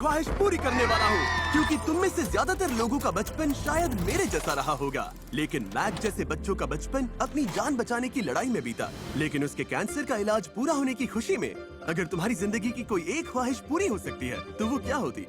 ख्वाहिश पूरी करने वाला हूँ, क्योंकि तुम में से ज्यादातर लोगों का बचपन शायद मेरे जैसा रहा होगा। लेकिन मैक जैसे बच्चों का बचपन अपनी जान बचाने की लड़ाई में बीता, लेकिन उसके कैंसर का इलाज पूरा होने की खुशी में। अगर तुम्हारी जिंदगी की कोई एक ख्वाहिश पूरी हो सकती है तो वो क्या होती?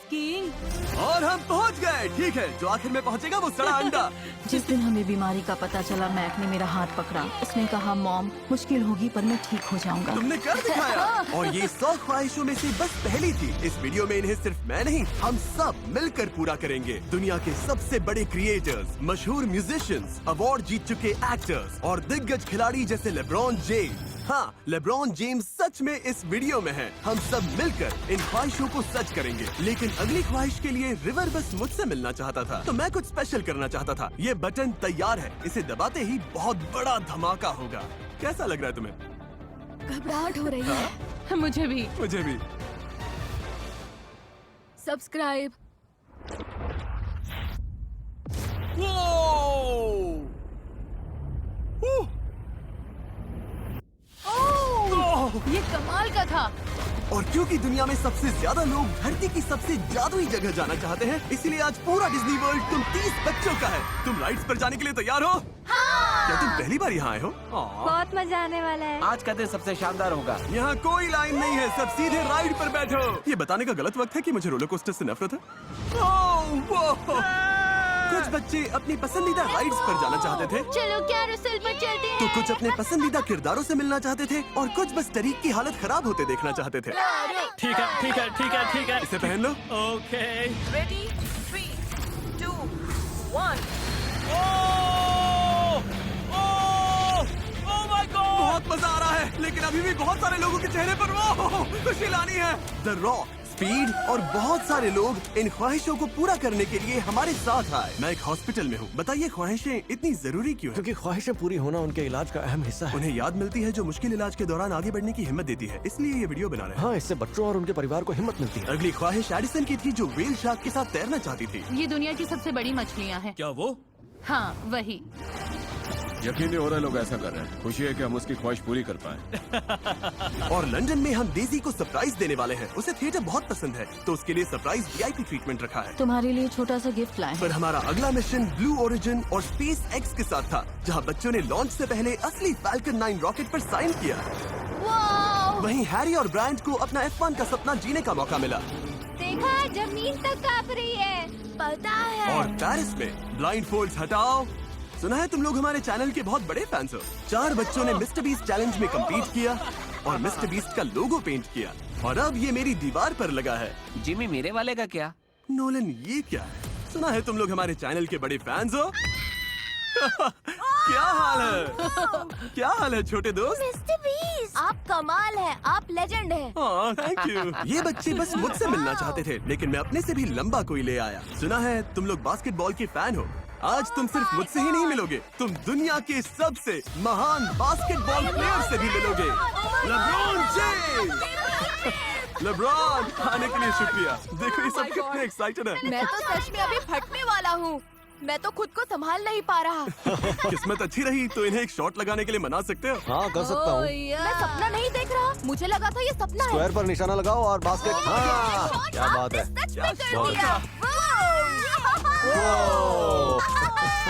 स्कीइंग। और हम पहुंच गए। ठीक है, जो आखिर में पहुंचेगा वो सड़ा अंडा। जिस दिन हमें बीमारी का पता चला, मैक ने मेरा हाथ पकड़ा। उसने कहा, मॉम, मुश्किल होगी पर मैं ठीक हो जाऊंगा। तुमने कर दिखाया। और ये 100 ख्वाहिशों में से बस पहली थी। इस वीडियो में इन्हें सिर्फ मैं नहीं, हम सब मिलकर पूरा करेंगे। दुनिया के सबसे बड़े क्रिएटर्स, मशहूर म्यूजिशियंस, अवार्ड जीत चुके एक्टर्स और दिग्गज खिलाड़ी जैसे लेब्रॉन जेम्स। हाँ, लेब्रॉन जेम्स सच में इस वीडियो में है। हम सब मिलकर इन ख्वाहिशों को सच करेंगे। लेकिन अगली ख्वाहिश के लिए रिवर बस मुझसे मिलना चाहता था, तो मैं कुछ स्पेशल करना चाहता था। ये बटन तैयार है, इसे दबाते ही बहुत बड़ा धमाका होगा। कैसा लग रहा है तुम्हें? घबराहट हो रही है। मुझे भी। मुझे भी। सब्सक्राइब। ये कमाल का था। और क्योंकि दुनिया में सबसे ज्यादा लोग धरती की सबसे जादुई जगह जाना चाहते हैं, इसलिए आज पूरा डिज्नी वर्ल्ड तुम 30 बच्चों का है। तुम राइड्स पर जाने के लिए तैयार हो? हाँ। क्या तुम पहली बार यहाँ आए हो? बहुत मजा आने वाला है। आज का दिन सबसे शानदार होगा। यहाँ कोई लाइन नहीं है, सब सीधे राइड पर बैठो। ये बताने का गलत वक्त है कि मुझे रोलर कोस्टर से नफरत है। कुछ बच्चे अपनी पसंदीदा राइड्स पर जाना चाहते थे, चलो कैरोसेल पर चलते हैं। तो कुछ अपने पसंदीदा किरदारों से मिलना चाहते थे, और कुछ बस टरीक की हालत खराब होते देखना चाहते थे। ठीक है, ठीक है, ठीक है, ठीक है। इसे पहन लो। Okay. Ready? 3, 2, 1. Oh my God! बहुत मजा आ रहा है, लेकिन अभी भी बहुत सारे लोगों के चेहरे पर वो खुशी लानी है। द रॉक, स्पीड और बहुत सारे लोग इन ख्वाहिशों को पूरा करने के लिए हमारे साथ आए। मैं एक हॉस्पिटल में हूँ। बताइए, ख्वाहिशें इतनी जरूरी क्यों है? क्योंकि ख्वाहिशें पूरी होना उनके इलाज का अहम हिस्सा है। उन्हें याद मिलती है जो मुश्किल इलाज के दौरान आगे बढ़ने की हिम्मत देती है, इसलिए ये वीडियो बना रहे हैं। हाँ, इससे बच्चों और उनके परिवार को हिम्मत मिलती है। अगली ख्वाहिश एडिसन की थी, जो व्हेल शार्क के साथ तैरना चाहती थी। ये दुनिया की सबसे बड़ी मछलियाँ हैं। क्या वो? हाँ, वही। यकीन नहीं हो रहा लोग ऐसा कर रहे हैं। खुशी है कि हम उसकी ख्वाहिश पूरी कर पाए। और लंदन में हम डेजी को सरप्राइज देने वाले हैं। उसे थिएटर बहुत पसंद है, तो उसके लिए सरप्राइज VIP ट्रीटमेंट रखा है। तुम्हारे लिए छोटा सा गिफ्ट लाए। पर हमारा अगला मिशन ब्लू ओरिजिन और स्पेस एक्स के साथ था, जहां बच्चों ने लॉन्च से पहले असली फाल्कन 9 रॉकेट पर साइन किया। वहीं हैरी और ब्रायंट को अपना F1 का सपना जीने का मौका मिला। देखा, जमीन तक कांप रही है। पता है। और पेरिस में ब्लाइंड फोल्ड्स हटाओ। सुना है तुम लोग हमारे चैनल के बहुत बड़े फैंस हो। 4 बच्चों ने मिस्टर बीस्ट चैलेंज में कम्पीट किया और मिस्टर बीस्ट का लोगो पेंट किया, और अब ये मेरी दीवार पर लगा है। जिमी, मेरे वाले का क्या? नोलन, ये क्या है? सुना है तुम लोग हमारे चैनल के बड़े फैंस हो। क्या हाल है? क्या हाल है छोटे दोस्त? मिस्टर बीस्ट, आप कमाल है, आप लेजेंड है। Thank you. ये बच्चे बस मुझसे मिलना चाहते थे, लेकिन मैं अपने से भी लंबा कोई ले आया। सुना है तुम लोग बास्केटबॉल के फैन हो। आज तुम सिर्फ मुझसे ही नहीं मिलोगे, तुम दुनिया के सबसे महान बास्केटबॉल प्लेयर से भी मिलोगे। LeBron James. लेब्रॉन, आने के लिए शुक्रिया। देखो ये सब कितने एक्साइटेड है। मैं तो सच में अभी फटने वाला हूँ। मैं तो खुद को संभाल नहीं पा रहा। किस्मत अच्छी रही तो इन्हें एक शॉट लगाने के लिए मना सकते हो। हाँ, कर सकता हूँ। मैं सपना नहीं देख रहा, मुझे लगा था ये सपना है। स्क्वायर पर निशाना लगाओ और बास्केट। हाँ, क्या बात है। सच में कर शॉट दिया।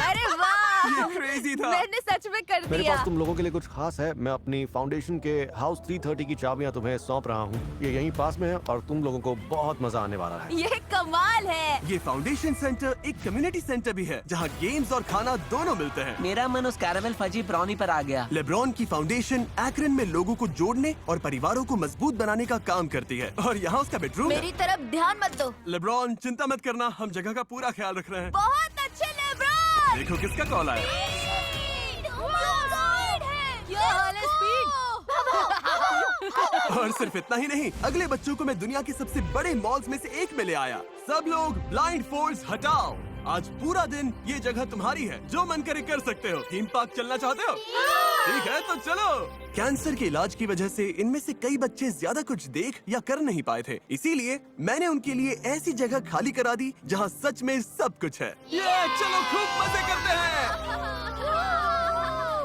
अरे वाह, ये क्रेजी था। मैंने सच में कर मेरे दिया। पास तुम लोगों के लिए कुछ खास है। मैं अपनी फाउंडेशन के हाउस 330 की चाबियां तुम्हें सौंप रहा हूँ। ये यहीं पास में है और तुम लोगों को बहुत मजा आने वाला है। ये कमाल है। ये फाउंडेशन सेंटर एक कम्युनिटी सेंटर भी है, जहाँ गेम्स और खाना दोनों मिलते हैं। मेरा मन उस कैरामेल फजी ब्राउनी पर आ गया। लेब्रॉन की फाउंडेशन एक्रन में लोगों को जोड़ने और परिवारों को मजबूत बनाने का काम करती है, और यहाँ उसका बेडरूम है। मेरी तरफ ध्यान मत दो। लेब्रॉन, चिंता मत करना, हम जगह का पूरा ख्याल रख रहे हैं। बहुत अच्छे लेब्रॉन। देखो किसका कॉल आया। और सिर्फ इतना ही नहीं, अगले बच्चों को मैं दुनिया के सबसे बड़े मॉल्स में से एक में ले आया। सब लोग ब्लाइंड फोल्ड्स हटाओ। आज पूरा दिन ये जगह तुम्हारी है, जो मन करे कर सकते हो। थीम पार्क चलना चाहते हो? ठीक है तो चलो। कैंसर के इलाज की वजह से इनमें से कई बच्चे ज्यादा कुछ देख या कर नहीं पाए थे, इसीलिए मैंने उनके लिए ऐसी जगह खाली करा दी जहाँ सच में सब कुछ है। ये चलो खूब मजे करते हैं।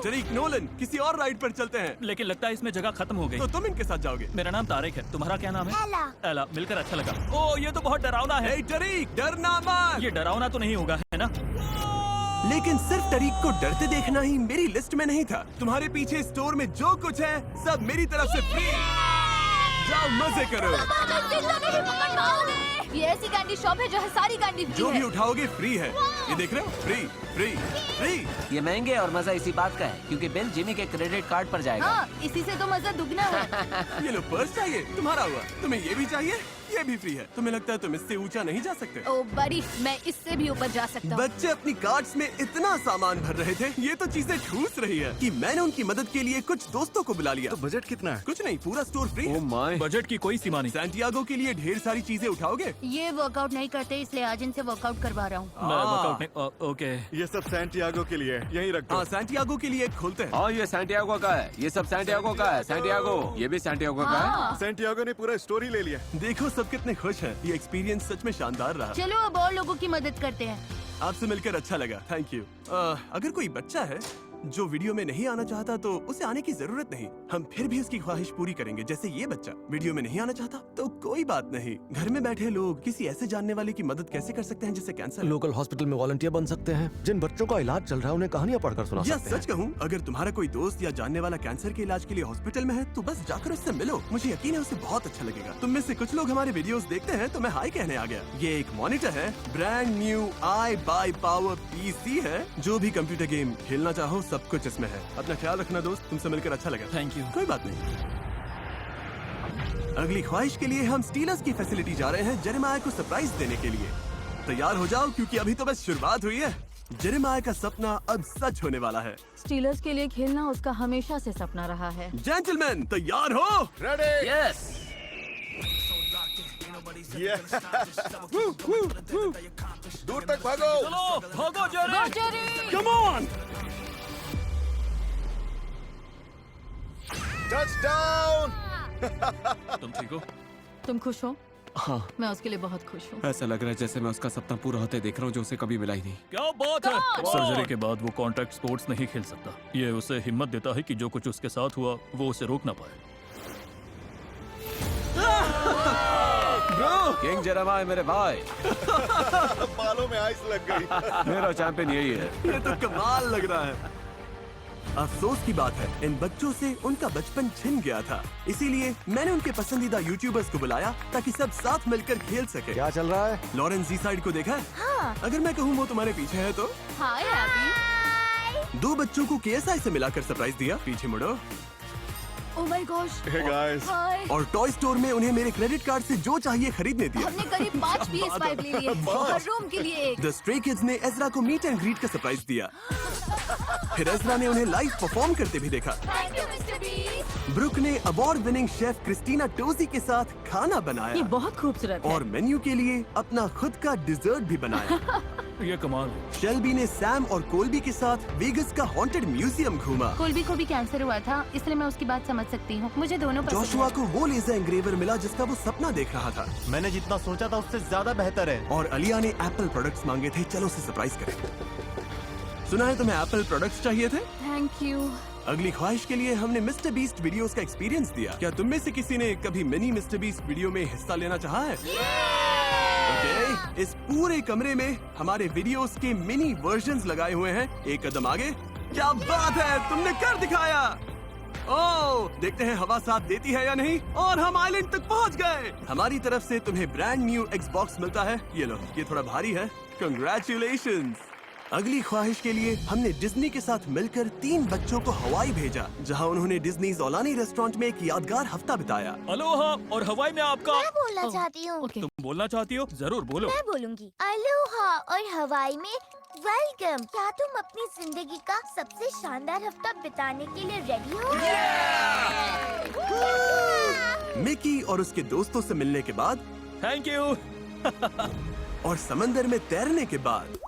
जरीक नोलन, किसी और राइड पर चलते हैं। लेकिन लगता है इसमें जगह खत्म हो गई। तो तुम इनके साथ जाओगे। मेरा नाम तारिक है, तुम्हारा क्या नाम है? एला। एला, मिलकर अच्छा लगा। ओ, ये तो बहुत डरावना है। हे जरीक, डरना मत। ये डरावना तो नहीं होगा, है ना? लेकिन सिर्फ टरीक को डरते देखना ही मेरी लिस्ट में नहीं था। तुम्हारे पीछे स्टोर में जो कुछ है सब मेरी तरफ से फ्री। जाओ मजे करो। ये ऐसी कैंडी शॉप है जो है सारी कैंडी फ्री जो भी है। उठाओगे फ्री है। ये देख रहे हो, फ्री फ्री फ्री। ये महंगे और मजा इसी बात का है क्योंकि बिल जिमी के क्रेडिट कार्ड पर जाएगा। हाँ, इसी से तो मजा दुगना है। ये लो पर्स चाहिए, तुम्हारा हुआ। तुम्हें ये भी चाहिए, ये भी फ्री है। तुम्हें लगता है तुम इससे ऊंचा नहीं जा सकते? ओ बड़ी, मैं इससे भी ऊपर जा सकता हूँ। बच्चे अपनी कार्ट्स में इतना सामान भर रहे थे, ये तो चीजें ठूस रही है कि मैंने उनकी मदद के लिए कुछ दोस्तों को बुला लिया। तो बजट कितना है? कुछ नहीं, पूरा स्टोर फ्री है। Oh my. बजट की कोई सीमा नहीं। सैंटियागो के लिए ढेर सारी चीजें उठाओगे? ये वर्कआउट नहीं करते इसलिए आज इनसे वर्कआउट करवा रहा हूँ। मैं वर्कआउट नहीं। ओके। ये सब सैंटियागो के लिए, यहीं रख हाँ, सैंटियागो के लिए खोलते हैं। हाँ, ये सैंटियागो का है। ये सब सैंटियागो का है। सैंटियागो, ये भी सैंटियागो का है। सैंटियागो ने पूरा स्टोरी ले लिया। देखो सब कितने खुश हैं। ये एक्सपीरियंस सच में शानदार रहा। चलो अब और लोगों की मदद करते हैं। आपसे मिलकर अच्छा लगा, थैंक यू। अगर कोई बच्चा है जो वीडियो में नहीं आना चाहता तो उसे आने की जरूरत नहीं। हम फिर भी उसकी ख्वाहिश पूरी करेंगे। जैसे ये बच्चा वीडियो में नहीं आना चाहता तो कोई बात नहीं। घर में बैठे लोग किसी ऐसे जानने वाले की मदद कैसे कर सकते हैं जिसे कैंसर है? लोकल हॉस्पिटल में वॉलंटियर बन सकते हैं। जिन बच्चों का इलाज चल रहा है उन्हें कहानियां पढ़कर सुना या सकते हैं। सच कहूँ, अगर तुम्हारा कोई दोस्त या जानने वाला कैंसर के इलाज के लिए हॉस्पिटल में है तो बस जाकर उससे मिलो। मुझे यकीन है उसे बहुत अच्छा लगेगा। तुम में से कुछ लोग हमारे वीडियोस देखते हैं तो मैं हाई कहने आ गया। ये एक मॉनिटर है, ब्रांड न्यू iBuyPower PC है। जो भी कंप्यूटर गेम खेलना चाहो सब कुछ इसमें है। अपना ख्याल रखना दोस्त, तुमसे मिलकर अच्छा लगा। Thank you. कोई बात नहीं। अगली ख्वाहिश के लिए हम स्टीलर्स की फैसिलिटी जा रहे हैं जेरेमाया को सरप्राइज देने के लिए। तैयार हो जाओ क्योंकि अभी तो बस शुरुआत हुई है। जेरेमाया का सपना अब सच होने वाला है। स्टीलर्स के लिए खेलना उसका हमेशा से सपना रहा है। जेंटलमैन तैयार हो? रेडी? यस। दूर तक भागो। चलो, भागो जेरी। Come on. टचडाउन। तुम ठीक हो? तुम खुश हो? हाँ, मैं उसके लिए बहुत खुश हूँ। ऐसा लग रहा है जैसे मैं उसका सपना पूरा होते देख रहा हूँ जो उसे कभी मिला ही नहीं। क्या बात है? सर्जरी के बाद वो कॉन्टैक्ट स्पोर्ट्स नहीं खेल सकता। ये उसे हिम्मत देता है कि जो कुछ उसके साथ हुआ वो उसे रोक ना पाए। किंग जेरेमाया मेरे भाई। बालों में आइस लग गई। मेरा चैंपियन यही है। ये तो कमाल लग रहा है। अफसोस की बात है इन बच्चों से उनका बचपन छिन गया था, इसीलिए मैंने उनके पसंदीदा यूट्यूबर्स को बुलाया ताकि सब साथ मिलकर खेल सके। क्या चल रहा है? लॉरेंस जी साइड को देखा है? हाँ। अगर मैं कहूँ वो तुम्हारे पीछे है तो? हाय अभी। दो बच्चों को KSI से मिलाकर सरप्राइज दिया। पीछे मुड़ो। Oh my gosh. Hey guys. Hi. और टॉय स्टोर में उन्हें मेरे क्रेडिट कार्ड से जो चाहिए खरीदने दिया। हमने करीब 5 PS5 ले लिए और रूम के लिए एक। द स्ट्रे किड्स ने एज़रा को मीट एंड ग्रीट का सरप्राइज दिया। फिर एज़रा ने उन्हें लाइव परफॉर्म करते भी देखा। Thank you Mister Beast. Brooke ने award winning chef Christina Tosi के साथ खाना ये बनाया बहुत खूबसूरत है। और मेन्यू के लिए अपना खुद का डिजर्ट भी बनाया। ये कमाल है। शेल्बी ने सैम और कोल्बी के साथ वेगस का हॉन्टेड म्यूजियम घूमा। कोल्बी को भी कैंसर हुआ था इसलिए मैं उसकी बात समझ सकती हूँ। मुझे दोनों पसंद जोशुआ हैं। को वो लेजर एंग्रेवर मिला जिसका वो सपना देख रहा था। मैंने जितना सोचा था उससे ज्यादा बेहतर है। और अलिया ने एप्पल प्रोडक्ट्स मांगे थे। चलो उसे सरप्राइज करें। सुना है तुम्हें एप्पल प्रोडक्ट्स चाहिए थे? Thank you. अगली ख्वाहिश के लिए हमने मिस्टर बीस्ट वीडियोस का एक्सपीरियंस दिया। क्या तुम में से किसी ने कभी मिनी मिस्टर बीस्ट वीडियो में हिस्सा लेना चाहा है? ओके, इस पूरे कमरे में हमारे वीडियोस के मिनी वर्जन्स लगाए हुए हैं। एक कदम आगे। क्या बात है, तुमने कर दिखाया। ओह, देखते हैं हवा साथ देती है या नहीं। और हम आइलैंड तक पहुंच गए। हमारी तरफ से तुम्हें ब्रांड न्यू Xbox मिलता है। ये लो, ये थोड़ा भारी है। कंग्रेचुलेशंस। अगली ख्वाहिश के लिए हमने डिज्नी के साथ मिलकर 3 बच्चों को हवाई भेजा, जहां उन्होंने डिज्नी ओलानी रेस्टोरेंट में एक यादगार हफ्ता बिताया। अलोहा। और हवाई में आपका? मैं बोलना चाहती हूँ। ओके। तुम बोलना चाहती हो? जरूर बोलो। मैं बोलूँगी अलोहा और हवाई में वेलकम। क्या तुम अपनी जिंदगी का सबसे शानदार हफ्ता बिताने के लिए रेडी हो? मिकी और उसके दोस्तों से मिलने के बाद थैंक यू। और समंदर में तैरने के बाद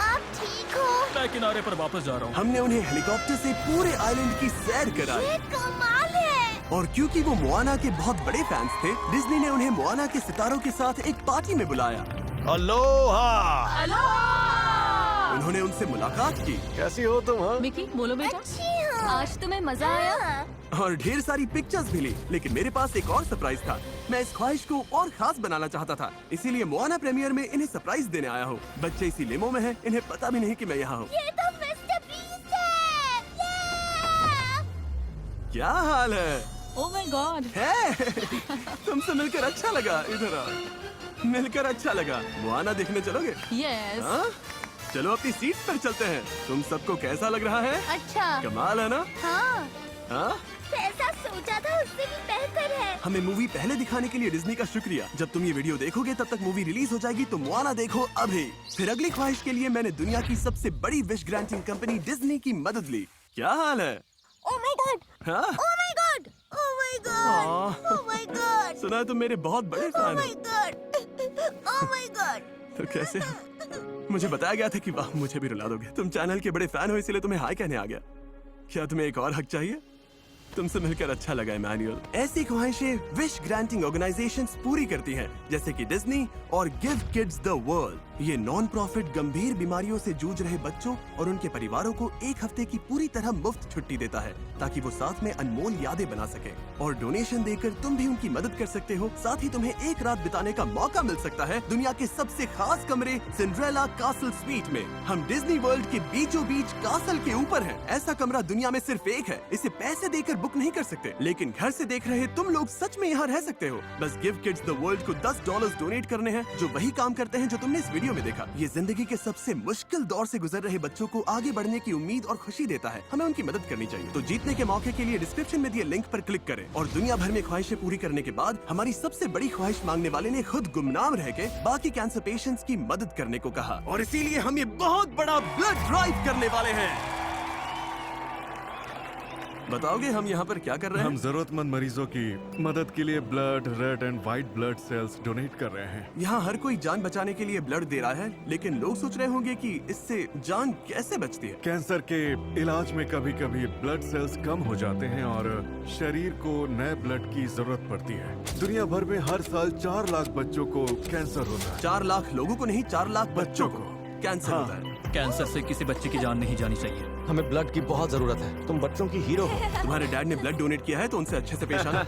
आप ठीक हो? मैं किनारे पर वापस जा रहा हूँ। हमने उन्हें हेलीकॉप्टर से पूरे आइलैंड की सैर कराई। ये कमाल है। और क्योंकि वो मोआना के बहुत बड़े फैंस थे, डिज्नी ने उन्हें मोआना के सितारों के साथ एक पार्टी में बुलाया। अलोहा। उन्होंने उनसे मुलाकात की कैसी हो तुम? हाँ, मिकी बोलो बेटा। अच्छी हूँ। आज तुम्हें मजा आया? हाँ। और ढेर सारी पिक्चर्स भी ली। लेकिन मेरे पास एक और सरप्राइज था। मैं इस ख्वाहिश को और खास बनाना चाहता था, इसीलिए मोआना प्रीमियर में इन्हें सरप्राइज देने आया हूँ। बच्चे इसी लिमो में हैं, इन्हें पता भी नहीं कि मैं यहाँ हूँ। ये तो मिस्टर बीस्ट है। Yeah! क्या हाल है? Oh my God. है? तुमसे मिलकर अच्छा लगा। इधर आओ। मिलकर अच्छा लगा। मोआना देखने चलोगे? यस। हाँ? चलो अपनी सीट पर चलते हैं। तुम सबको कैसा लग रहा है? अच्छा। कमाल है ना? हाँ, हाँ? जैसा सोचा था उससे भी बेहतर है। हमें मूवी पहले दिखाने के लिए डिज्नी का शुक्रिया। जब तुम ये वीडियो देखोगे तब तक मूवी रिलीज हो जाएगी, तो मोआना देखो अभी। फिर अगली ख्वाहिश के लिए मैंने दुनिया की सबसे बड़ी विश ग्रांटिंग कंपनी डिज्नी की मदद ली। क्या हाल है? Oh my God. हाँ? Oh my God. Oh my God. Oh my God. सुना है तुम मेरे बहुत बड़े ओह फैन माय हो। गॉड। Oh my God. तो कैसे? मुझे बताया गया था कि वाह, मुझे भी रुला दोगे। तुम चैनल के बड़े फैन हो, इसीलिए तुम्हें हाय कहने आ गया। क्या तुम्हें एक और हक चाहिए? तुमसे मिलकर अच्छा लगा इमैनुअल। ऐसी ख्वाहिशें विश ग्रांटिंग ऑर्गेनाइजेशंस पूरी करती हैं, जैसे कि डिज्नी और गिव किड्स द वर्ल्ड। ये नॉन प्रॉफिट गंभीर बीमारियों से जूझ रहे बच्चों और उनके परिवारों को एक हफ्ते की पूरी तरह मुफ्त छुट्टी देता है, ताकि वो साथ में अनमोल यादें बना सके। और डोनेशन देकर तुम भी उनकी मदद कर सकते हो। साथ ही तुम्हें एक रात बिताने का मौका मिल सकता है दुनिया के सबसे खास कमरे सिंड्रेला कासल स्वीट में। हम डिज्नी वर्ल्ड के बीचों बीच कासल के ऊपर हैं। ऐसा कमरा दुनिया में सिर्फ एक है। इसे पैसे देकर बुक नहीं कर सकते, लेकिन घर से देख रहे तुम लोग सच में यहाँ रह सकते हो। बस गिव किड्स द वर्ल्ड को $10 डोनेट करने हैं, जो वही काम करते हैं जो तुमने इस वीडियो में देखा। ये जिंदगी के सबसे मुश्किल दौर से गुजर रहे बच्चों को आगे बढ़ने की उम्मीद और खुशी देता है। हमें उनकी मदद करनी चाहिए। तो जीतने के मौके के लिए डिस्क्रिप्शन में दिए लिंक पर क्लिक करें और दुनिया भर में ख्वाहिशें पूरी करने के बाद हमारी सबसे बड़ी ख्वाहिश मांगने वाले ने खुद गुमनाम रह के बाकी कैंसर पेशेंट्स की मदद करने को कहा। और इसीलिए हम ये बहुत बड़ा ब्लड ड्राइव करने वाले हैं। बताओगे हम यहाँ पर क्या कर रहे हम हैं? जरूरतमंद मरीजों की मदद के लिए blood, red and white blood cells donate कर रहे हैं। यहाँ हर कोई जान बचाने के लिए ब्लड दे रहा है, लेकिन लोग सोच रहे होंगे कि इससे जान कैसे बचती है। कैंसर के इलाज में कभी कभी ब्लड सेल्स कम हो जाते हैं और शरीर को नए ब्लड की जरूरत पड़ती है। दुनिया भर में हर साल 4 लाख बच्चों को कैंसर होता है। 4 लाख लोगों को नहीं, 4 लाख बच्चों को कैंसर हाँ। होता है। कैंसर से किसी बच्चे की जान नहीं जानी चाहिए। हमें ब्लड की बहुत जरूरत है। तुम बच्चों की हीरो हो। तुम्हारे डैड ने ब्लड डोनेट किया है, तो उनसे अच्छे से पेश आना।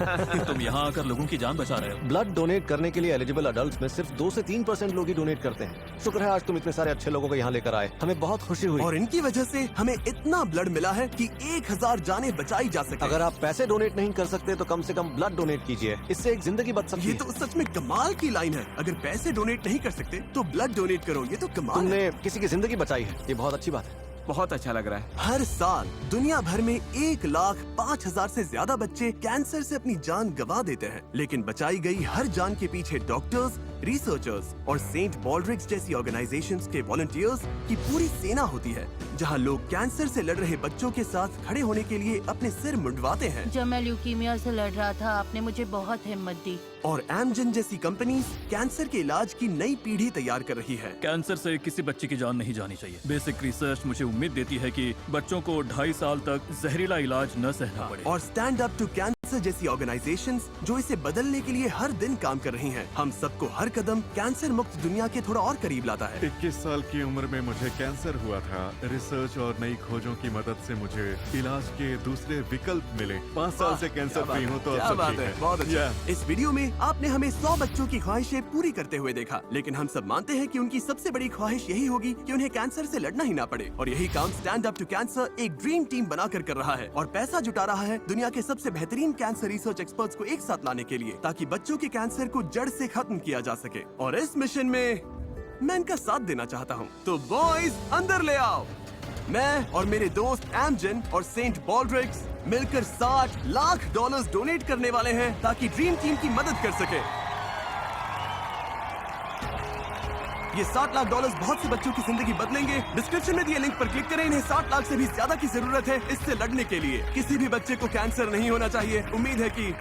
तुम यहाँ आकर लोगों की जान बचा रहे हो। ब्लड डोनेट करने के लिए एलिजिबल अडल्ट में सिर्फ 2 से 3% लोग ही डोनेट करते हैं। शुक्र है आज तुम इतने सारे अच्छे लोगों को यहाँ लेकर आए। हमें बहुत खुशी हुई। और इनकी वजह से हमें इतना ब्लड मिला है कि 1000 जानें बचाई जा सके। अगर आप पैसे डोनेट नहीं कर सकते तो कम से कम ब्लड डोनेट कीजिए। इससे एक जिंदगी बच सकती ये है। तो सच में कमाल की लाइन है। अगर पैसे डोनेट नहीं कर सकते तो ब्लड डोनेट करो। ये तो कमाल है। तुमने किसी की जिंदगी बचाई है, ये बहुत अच्छी बात है। बहुत अच्छा लग रहा है। हर साल दुनिया भर में 1,05,000 से ज्यादा बच्चे कैंसर से अपनी जान गंवा देते हैं, लेकिन बचाई गई हर जान के पीछे डॉक्टर्स, रिसर्चर्स और सेंट बॉल्ड्रिक्स जैसी ऑर्गेनाइजेशंस के वॉलंटियर्स की पूरी सेना होती है, जहां लोग कैंसर से लड़ रहे बच्चों के साथ खड़े होने के लिए अपने सिर मुंडवाते हैं। जब मैं ल्यूकीमिया से लड़ रहा था, आपने मुझे बहुत हिम्मत दी। और एमजन जैसी कंपनीज कैंसर के इलाज की नई पीढ़ी तैयार कर रही है। कैंसर से किसी बच्चे की जान नहीं जानी चाहिए। बेसिक रिसर्च मुझे उम्मीद देती है कि बच्चों को 2.5 साल तक जहरीला इलाज न सहना पड़े। और स्टैंड अप टू कैंसर जैसी ऑर्गेनाइजेशंस जो इसे बदलने के लिए हर दिन काम कर रही हैं। हम सबको हर कदम कैंसर मुक्त दुनिया के थोड़ा और करीब लाता है। 21 साल की उम्र में मुझे कैंसर हुआ था। रिसर्च और नई खोजों की मदद से मुझे इलाज के दूसरे विकल्प मिले। 5 साल से कैंसर फ्री हूँ, तो क्या अब सब बात ठीक है, है। बहुत अच्छा। Yeah. इस वीडियो में आपने हमें 100 बच्चों की ख्वाहिशें पूरी करते हुए देखा, लेकिन हम सब मानते हैं कि उनकी सबसे बड़ी ख्वाहिश यही होगी कि उन्हें कैंसर से लड़ना ही ना पड़े। और यही काम स्टैंड अप टू कैंसर एक ड्रीम टीम बनाकर कर रहा है और पैसा जुटा रहा है दुनिया के सबसे बेहतरीन कैंसर रिसर्च एक्सपर्ट्स को एक साथ लाने के लिए, ताकि बच्चों के कैंसर को जड़ से खत्म किया जा सके। और इस मिशन में मैं इनका साथ देना चाहता हूँ। तो बॉयज अंदर ले आओ। मैं और मेरे दोस्त एमजन और सेंट बॉल्ड्रिक्स मिलकर $60 लाख डोनेट करने वाले हैं, ताकि ड्रीम टीम की मदद कर सके। ये $60 लाख बहुत से बच्चों की जिंदगी बदलेंगे। डिस्क्रिप्शन में दिए लिंक पर क्लिक करें। इन्हें 60 लाख से भी ज्यादा की जरूरत है इससे लड़ने के लिए। किसी भी बच्चे को कैंसर नहीं होना चाहिए। उम्मीद है कि